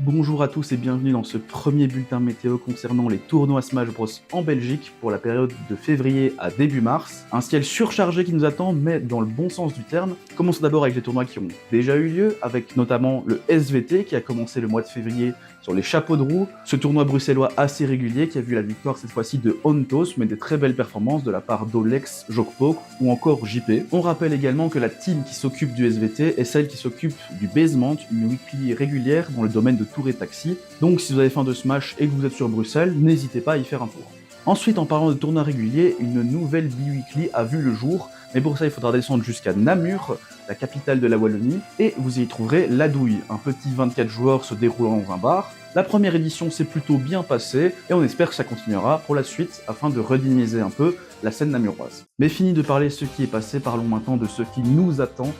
Bonjour à tous et bienvenue dans ce premier bulletin météo concernant les tournois Smash Bros en Belgique pour la période de février à début mars. Un ciel surchargé qui nous attend, mais dans le bon sens du terme. Commençons d'abord avec les tournois qui ont déjà eu lieu, avec notamment le SVT qui a commencé le mois de février sur les chapeaux de roue. Ce tournoi bruxellois assez régulier qui a vu la victoire cette fois-ci de Ontos, mais des très belles performances de la part d'Olex, Jokpok ou encore JP. On rappelle également que la team qui s'occupe du SVT est celle qui s'occupe du Basement, une weekly régulière dans le domaine de Tour et Taxi. Donc si vous avez faim de Smash et que vous êtes sur Bruxelles, n'hésitez pas à y faire un tour. Ensuite, en parlant de tournois réguliers, une nouvelle bi-weekly a vu le jour, mais pour ça il faudra descendre jusqu'à Namur, la capitale de la Wallonie, et vous y trouverez La Douille, un petit 24 joueurs se déroulant dans un bar. La première édition s'est plutôt bien passée, et on espère que ça continuera pour la suite, afin de redynamiser un peu la scène namuroise. Mais fini de parler de ce qui est passé, parlons maintenant de ce qui nous attend,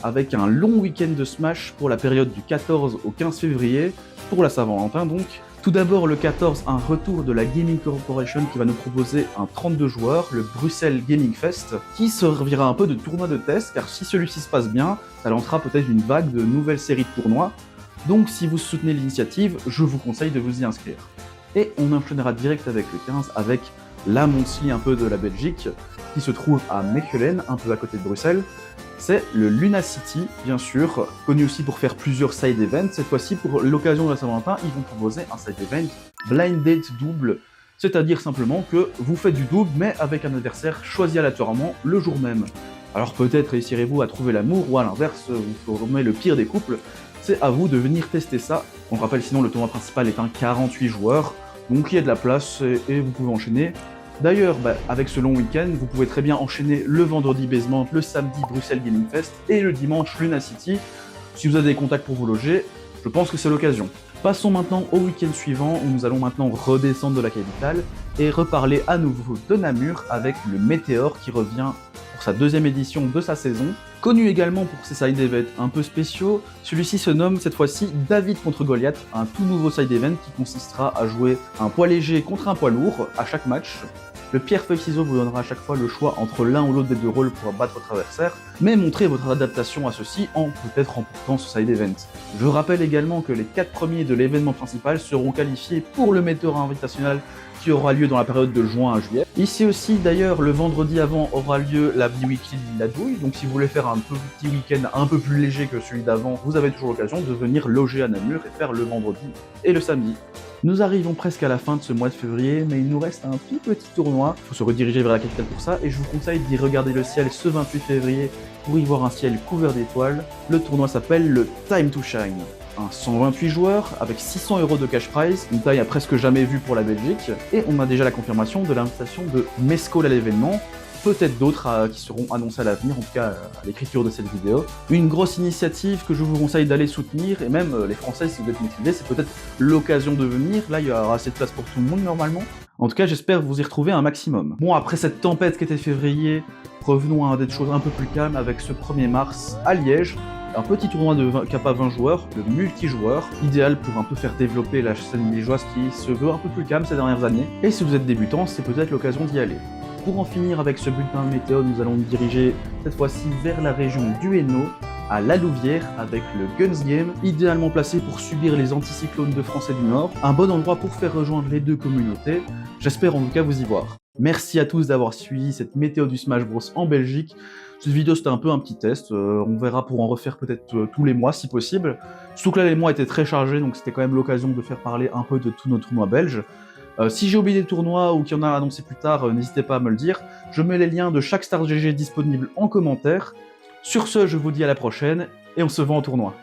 avec un long week-end de Smash pour la période du 14 au 15 février, pour la Saint-Valentin donc. Tout d'abord le 14, un retour de la Gaming Corporation qui va nous proposer un 32 joueurs, le Bruxelles Gaming Fest, qui servira un peu de tournoi de test, car si celui-ci se passe bien, ça lancera peut-être une vague de nouvelles séries de tournois. Donc si vous soutenez l'initiative, je vous conseille de vous y inscrire. Et on enchaînera direct avec le 15, avec la Monthly un peu de la Belgique, qui se trouve à Mechelen, un peu à côté de Bruxelles. C'est le Luna City, bien sûr, connu aussi pour faire plusieurs side events. Cette fois-ci, pour l'occasion de la Saint-Valentin, ils vont proposer un side event blind date double, c'est-à-dire simplement que vous faites du double, mais avec un adversaire choisi aléatoirement le jour même. Alors peut-être réussirez-vous à trouver l'amour, ou à l'inverse, vous formez le pire des couples. C'est à vous de venir tester ça. On rappelle sinon, le tournoi principal est un 48 joueurs, donc il y a de la place et vous pouvez enchaîner. D'ailleurs, avec ce long week-end, vous pouvez très bien enchaîner le vendredi Basement, le samedi Bruxelles Gaming Fest et le dimanche Luna City. Si vous avez des contacts pour vous loger, je pense que c'est l'occasion. Passons maintenant au week-end suivant où nous allons maintenant redescendre de la capitale et reparler à nouveau de Namur avec le Météor qui revient pour sa deuxième édition de sa saison. Connu également pour ses side events un peu spéciaux, celui-ci se nomme cette fois-ci David contre Goliath, un tout nouveau side event qui consistera à jouer un poids léger contre un poids lourd à chaque match. Le pierre-feuille-ciseau vous donnera à chaque fois le choix entre l'un ou l'autre des deux rôles pour battre votre adversaire, mais montrez votre adaptation à ceci en peut-être remportant ce side event. Je rappelle également que les 4 premiers de l'événement principal seront qualifiés pour le Météor Invitational qui aura lieu dans la période de juin à juillet. Ici aussi d'ailleurs, le vendredi avant aura lieu la bi-weekly de la Douille, donc si vous voulez faire un petit week-end un peu plus léger que celui d'avant, vous avez toujours l'occasion de venir loger à Namur et faire le vendredi et le samedi. Nous arrivons presque à la fin de ce mois de février, mais il nous reste un tout petit tournoi. Il faut se rediriger vers la capitale pour ça, et je vous conseille d'y regarder le ciel ce 28 février pour y voir un ciel couvert d'étoiles. Le tournoi s'appelle le Time to Shine. Un 128 joueurs avec 600 € de cash prize, une taille à presque jamais vue pour la Belgique, et on a déjà la confirmation de l'invitation de Mescol à l'événement, peut-être d'autres qui seront annoncés à l'avenir, en tout cas à l'écriture de cette vidéo. Une grosse initiative que je vous conseille d'aller soutenir, et même les Français, si vous êtes motivés, c'est peut-être l'occasion de venir. Là, il y aura assez de place pour tout le monde normalement. En tout cas, j'espère vous y retrouver un maximum. Bon, après cette tempête qu'était février, revenons à des choses un peu plus calmes avec ce 1er mars à Liège. Un petit tournoi de Kappa 20 joueurs, le multijoueur, idéal pour un peu faire développer la scène liégeoise qui se veut un peu plus calme ces dernières années. Et si vous êtes débutant, c'est peut-être l'occasion d'y aller. Pour en finir avec ce bulletin météo, nous allons nous diriger cette fois-ci vers la région du Hainaut, à La Louvière, avec le Guns Game, idéalement placé pour subir les anticyclones de France et du Nord. Un bon endroit pour faire rejoindre les deux communautés. J'espère en tout cas vous y voir. Merci à tous d'avoir suivi cette météo du Smash Bros en Belgique. Cette vidéo c'était un peu un petit test, on verra pour en refaire peut-être tous les mois si possible. Surtout que là les mois étaient très chargés, donc c'était quand même l'occasion de faire parler un peu de tous nos tournois belges. Si j'ai oublié des tournois ou qu'il y en a annoncé plus tard, n'hésitez pas à me le dire. Je mets les liens de chaque Star GG disponible en commentaire. Sur ce, je vous dis à la prochaine, et on se voit en tournoi.